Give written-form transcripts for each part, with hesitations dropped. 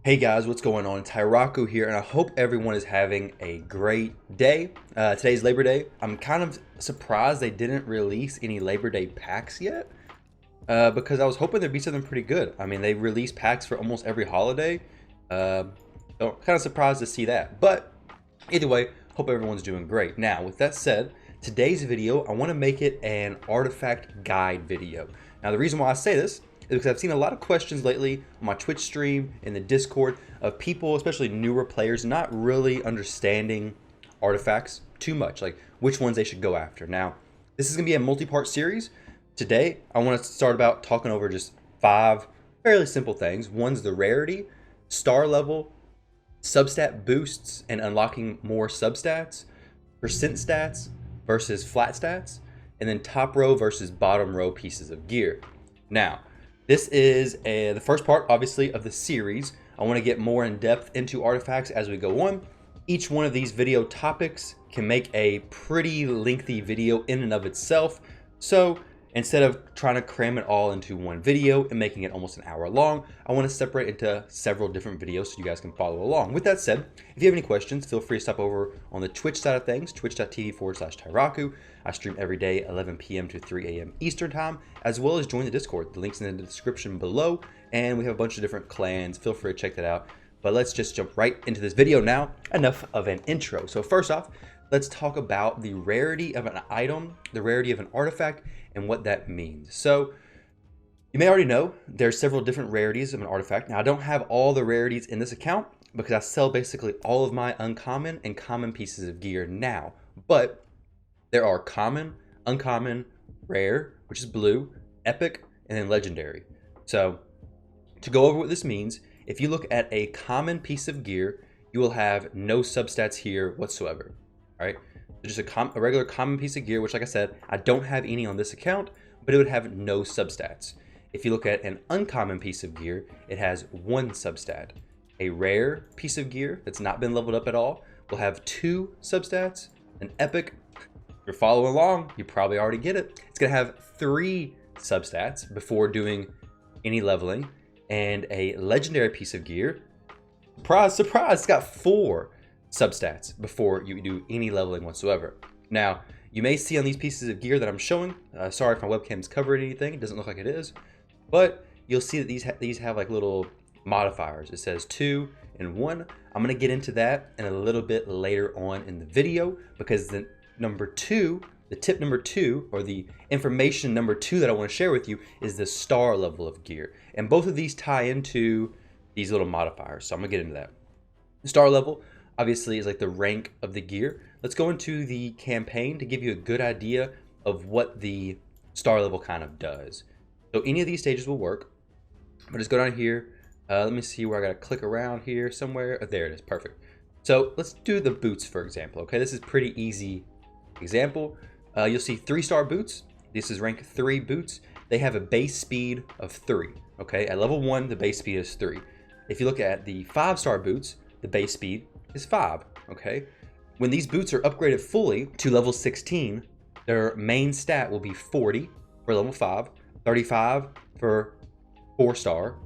Hey guys, what's going on? Tyraku here, and I hope everyone is having a great day. Today's Labor Day. I'm kind of surprised they didn't release any Labor Day packs yet, because I was hoping there'd be something pretty good. I mean, they release packs for almost every holiday, so kind of surprised to see that. But either way, hope everyone's doing great. Now, with that said, today's video, I want to make it an artifact guide video. Now, the reason why I say this because I've seen a lot of questions lately on my Twitch stream, in the Discord, of people, especially newer players, not really understanding artifacts too much, like which ones they should go after. Now, this is going to be a multi-part series. Today, I want to start about talking over just 5 fairly simple things. One's the rarity, star level, substat boosts and unlocking more substats, percent stats versus flat stats, and then top row versus bottom row pieces of gear. Now, this is the first part, obviously, of the series. I want to get more in depth into artifacts as we go on. Each one of these video topics can make a pretty lengthy video in and of itself. So instead of trying to cram it all into one video and making it almost an hour long, I want to separate into several different videos so you guys can follow along. With that said, if you have any questions, feel free to stop over on the Twitch side of things, twitch.tv/Tyraku. I stream every day, 11 p.m. to 3 a.m. Eastern time, as well as join the Discord. The link's in the description below, and we have a bunch of different clans. Feel free to check that out. But let's just jump right into this video now. Enough of an intro. So first off, let's talk about the rarity of an item, the rarity of an artifact, and what that means. So you may already know there's several different rarities of an artifact. Now, I don't have all the rarities in this account because I sell basically all of my uncommon and common pieces of gear now. But there are common, uncommon, rare, which is blue, epic, and then legendary. So to go over what this means, if you look at a common piece of gear, you will have no substats here whatsoever. All right, so just a regular common piece of gear, which, like I said, I don't have any on this account, but it would have no substats. If you look at an uncommon piece of gear, it has 1 substat. A rare piece of gear that's not been leveled up at all will have 2 substats. An epic, if you're following along, you probably already get it. It's gonna have 3 substats before doing any leveling. And a legendary piece of gear, surprise, surprise, it's got 4 substats before you do any leveling whatsoever. Now, you may see on these pieces of gear that I'm showing, sorry if my webcam's covered anything, it doesn't look like it is, but you'll see that these have like little modifiers. It says 2 and 1. I'm gonna get into that in a little bit later on in the video, because the tip number 2, or the information number 2 that I want to share with you, is the star level of gear. And both of these tie into these little modifiers, so I'm gonna get into that. The star level, obviously, is like the rank of the gear. Let's go into the campaign to give you a good idea of what the star level kind of does. So any of these stages will work. But just go down here. Let me see where I gotta click around here somewhere. Oh, there it is, perfect. So let's do the boots, for example. Okay, this is pretty easy example. You'll see 3-star boots. This is rank 3 boots. They have a base speed of 3. Okay, at level 1, the base speed is 3. If you look at the 5-star boots, the base speed is 5. Okay, when these boots are upgraded fully to level 16, their main stat will be 40 for level 5, 35 for 4-star,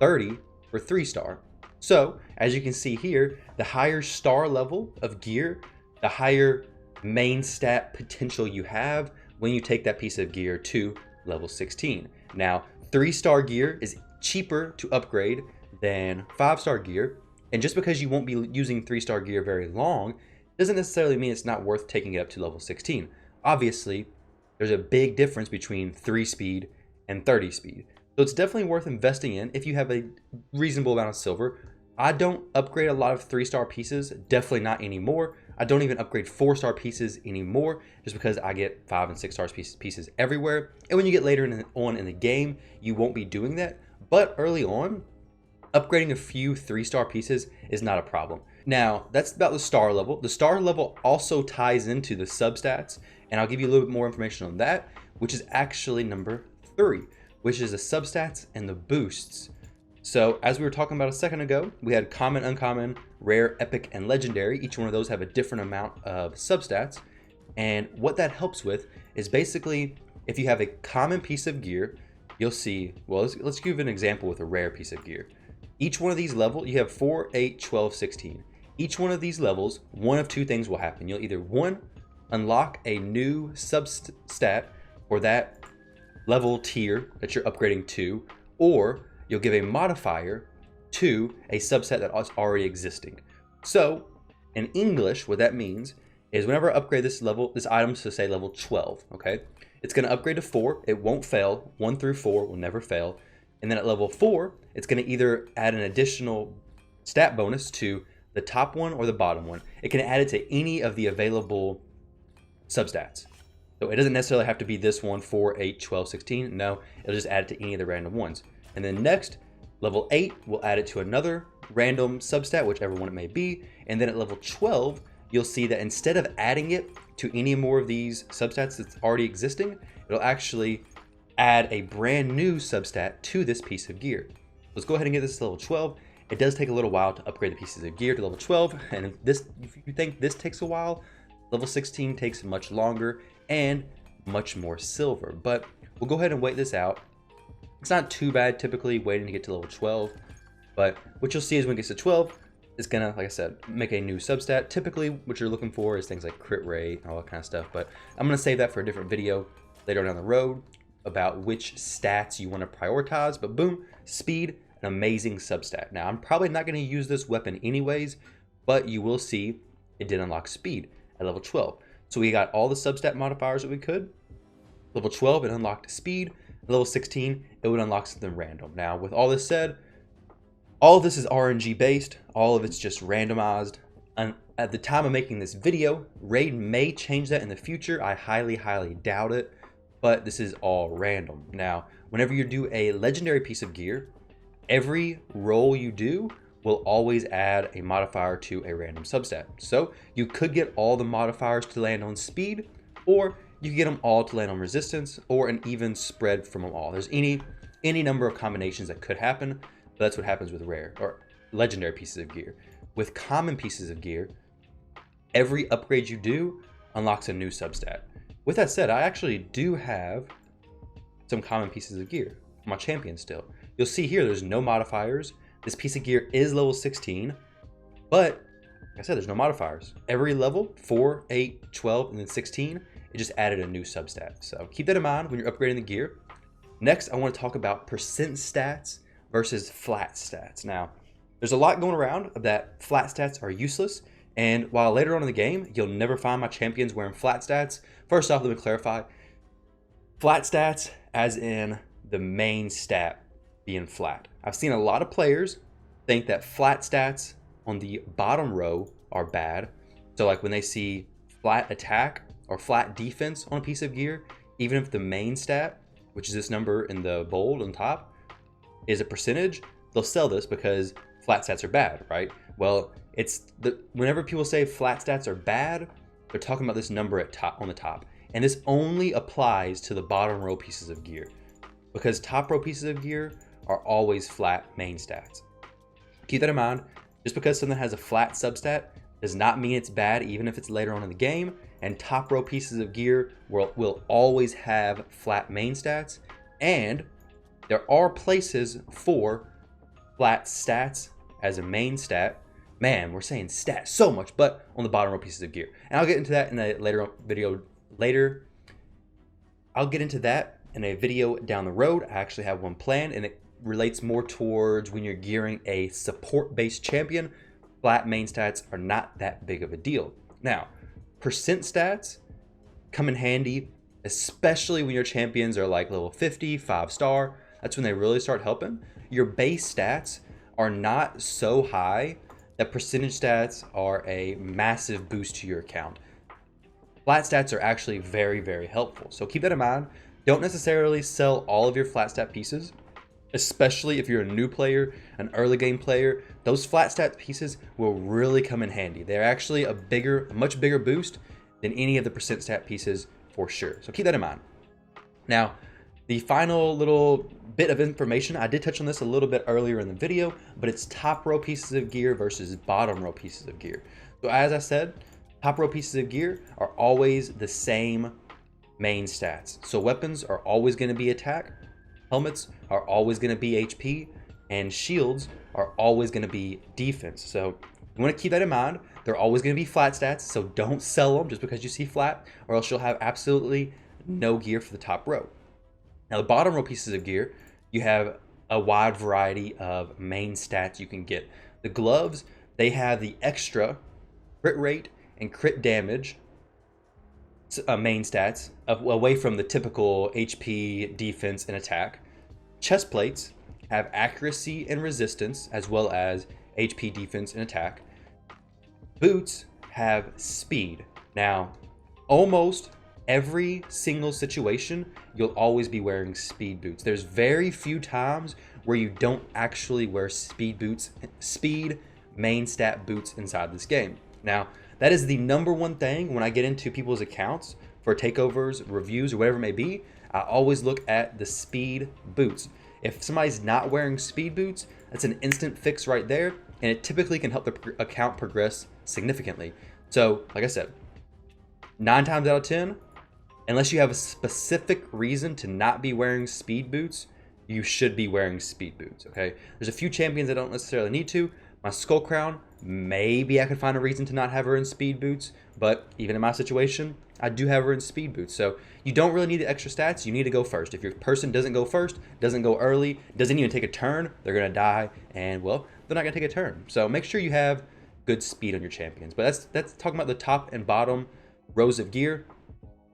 30 for 3-star. So as you can see here, the higher star level of gear, the higher main stat potential you have when you take that piece of gear to level 16. Now, 3-star gear is cheaper to upgrade than 5-star gear, and just because you won't be using 3-star gear very long doesn't necessarily mean it's not worth taking it up to level 16. Obviously, there's a big difference between 3 speed and 30 speed, so it's definitely worth investing in if you have a reasonable amount of silver. I don't upgrade a lot of 3-star pieces, definitely not anymore. I don't even upgrade 4-star pieces anymore, just because I get 5 and 6-star pieces everywhere. And when you get later on in the game, you won't be doing that. But early on, upgrading a few 3-star pieces is not a problem. Now, that's about the star level. The star level also ties into the substats, and I'll give you a little bit more information on that, which is actually number 3, which is the substats and the boosts. So as we were talking about a second ago, we had common, uncommon, rare, epic, and legendary. Each one of those have a different amount of substats. And what that helps with is basically, if you have a common piece of gear, you'll see, well, let's give an example with a rare piece of gear. Each one of these levels, you have 4, 8, 12, 16. Each one of these levels, one of two things will happen. You'll either, one, unlock a new substat for that level tier that you're upgrading to, or you'll give a modifier to a subset that is already existing. So in English, what that means is whenever I upgrade this item to say level 12, okay, it's going to upgrade to 4. It won't fail. 1 through 4 will never fail. And then at level 4, it's going to either add an additional stat bonus to the top one or the bottom one. It can add it to any of the available substats. So it doesn't necessarily have to be this one, 4, 8, 12, 16. No, it'll just add it to any of the random ones. And then next, level 8 will add it to another random substat, whichever one it may be. And then at level 12, you'll see that instead of adding it to any more of these substats that's already existing, it'll actually add a brand new substat to this piece of gear. Let's go ahead and get this to level 12. It does take a little while to upgrade the pieces of gear to level 12. And if you think this takes a while, level 16 takes much longer and much more silver. But we'll go ahead and wait this out. It's not too bad typically waiting to get to level 12. But what you'll see is when it gets to 12, it's gonna, like I said, make a new substat. Typically what you're looking for is things like crit rate and all that kind of stuff. But I'm gonna save that for a different video later down the road about which stats you want to prioritize. But boom, speed, an amazing substat. Now I'm probably not going to use this weapon anyways, but you will see it did unlock speed at level 12. So we got all the substat modifiers that we could. Level 12, it unlocked speed. Level 16, it would unlock something random. Now with all this said, all of this is RNG based. All of it's just randomized. And at the time of making this video, Raid may change that in the future. I highly, highly doubt it. But this is all random. Now, whenever you do a legendary piece of gear, every roll you do will always add a modifier to a random substat. So you could get all the modifiers to land on speed, or you can get them all to land on resistance, or an even spread from them all. There's any number of combinations that could happen, but that's what happens with rare or legendary pieces of gear. With common pieces of gear, every upgrade you do unlocks a new substat. With that said, I actually do have some common pieces of gear for my champion still. You'll see here there's no modifiers. This piece of gear is level 16, but like I said, there's no modifiers. Every level, 4, 8, 12, and then 16, it just added a new substat. So keep that in mind when you're upgrading the gear. Next, I want to talk about percent stats versus flat stats. Now, there's a lot going around that flat stats are useless. And while later on in the game, you'll never find my champions wearing flat stats. First off, let me clarify. Flat stats as in the main stat being flat. I've seen a lot of players think that flat stats on the bottom row are bad. So like when they see flat attack or flat defense on a piece of gear, even if the main stat, which is this number in the bold on top, is a percentage, they'll sell this because flat stats are bad, right? Well, whenever people say flat stats are bad, they're talking about this number on the top. And this only applies to the bottom row pieces of gear, because top row pieces of gear are always flat main stats. Keep that in mind. Just because something has a flat substat does not mean it's bad, even if it's later on in the game. And top row pieces of gear will always have flat main stats. And there are places for flat stats as a main stat. Man, we're saying stat so much, but on the bottom row pieces of gear. And I'll get into that in a later video. I'll get into that in a video down the road. I actually have one planned, and it relates more towards when you're gearing a support-based champion. Flat main stats are not that big of a deal. Now, percent stats come in handy, especially when your champions are like level 50, 5-star. That's when they really start helping. Your base stats are not so high that percentage stats are a massive boost to your account. Flat stats are actually very, very helpful. So keep that in mind. Don't necessarily sell all of your flat stat pieces, especially if you're a new player, an early game player. Those flat stat pieces will really come in handy. They're actually a much bigger boost than any of the percent stat pieces for sure. So keep that in mind. Now, the final little bit of information, I did touch on this a little bit earlier in the video, but it's top row pieces of gear versus bottom row pieces of gear. So as I said, top row pieces of gear are always the same main stats. So weapons are always going to be attack. Helmets are always going to be HP. and shields are always going to be defense. So you want to keep that in mind. They're always going to be flat stats, so don't sell them just because you see flat, or else you'll have absolutely no gear for the top row. Now, the bottom row pieces of gear, you have a wide variety of main stats you can get. The gloves, they have the extra crit rate and crit damage main stats away from the typical HP, defense, and attack. Chest plates have accuracy and resistance as well as HP, defense, and attack. Boots have speed. Now, almost every single situation, you'll always be wearing speed boots. There's very few times where you don't actually wear speed main stat boots inside this game. Now, that is the number one thing when I get into people's accounts for takeovers, reviews, or whatever it may be. I always look at the speed boots. If somebody's not wearing speed boots, that's an instant fix right there, and it typically can help the account progress significantly. So, like I said, 9 times out of 10, unless you have a specific reason to not be wearing speed boots, you should be wearing speed boots, okay? There's a few champions that don't necessarily need to. My Skull Crown, maybe I could find a reason to not have her in speed boots, but even in my situation, I do have her in speed boots. So you don't really need the extra stats. You need to go first. If your person doesn't go first, doesn't go early, doesn't even take a turn, they're going to die, and, well, they're not going to take a turn. So make sure you have good speed on your champions. But that's talking about the top and bottom rows of gear.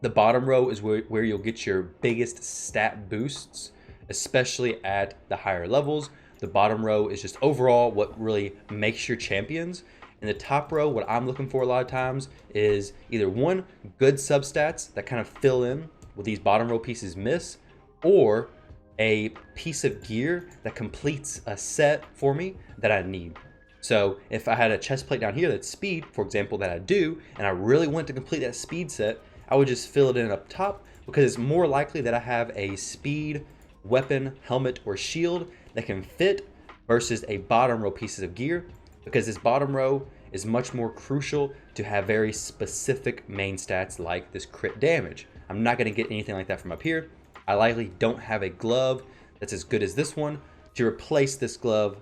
The bottom row is where you'll get your biggest stat boosts, especially at the higher levels. The bottom row is just overall what really makes your champions. In the top row, what I'm looking for a lot of times is either one, good substats that kind of fill in what these bottom row pieces miss, or a piece of gear that completes a set for me that I need. So if I had a chest plate down here that's speed, for example, that I do, and I really want to complete that speed set, I would just fill it in up top because it's more likely that I have a speed weapon, helmet, or shield that can fit versus a bottom row pieces of gear, because this bottom row is much more crucial to have very specific main stats like this crit damage. I'm not going to get anything like that from up here. I likely don't have a glove that's as good as this one to replace this glove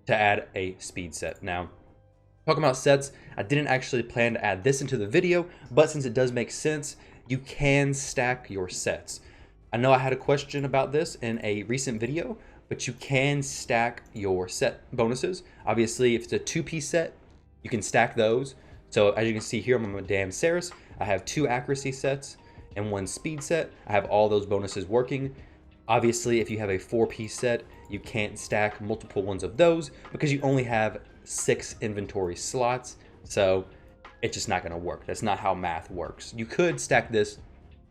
to add a speed set. Now, talking about sets, I didn't actually plan to add this into the video, but since it does make sense, you can stack your sets. I know I had a question about this in a recent video, but you can stack your set bonuses. Obviously, if it's a 2-piece set, you can stack those. So as you can see here, I'm on Madame Saris. I have 2 accuracy sets and 1 speed set. I have all those bonuses working. Obviously, if you have a 4-piece set, you can't stack multiple ones of those because you only have 6 inventory slots. So it's just not gonna work. That's not how math works. You could stack this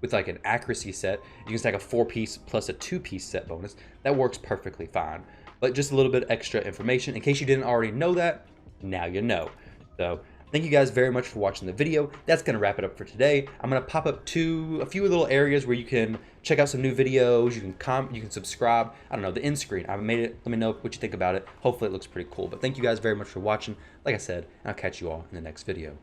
with like an accuracy set. You can stack a 4-piece plus a 2-piece set bonus. That works perfectly fine. But just a little bit extra information in case you didn't already know that. Now you know. So thank you guys very much for watching the video. That's gonna wrap it up for today. I'm gonna pop up to a few little areas where you can check out some new videos. You can subscribe. I don't know, the end screen. I made it. Let me know what you think about it. Hopefully it looks pretty cool. But thank you guys very much for watching. Like I said, I'll catch you all in the next video.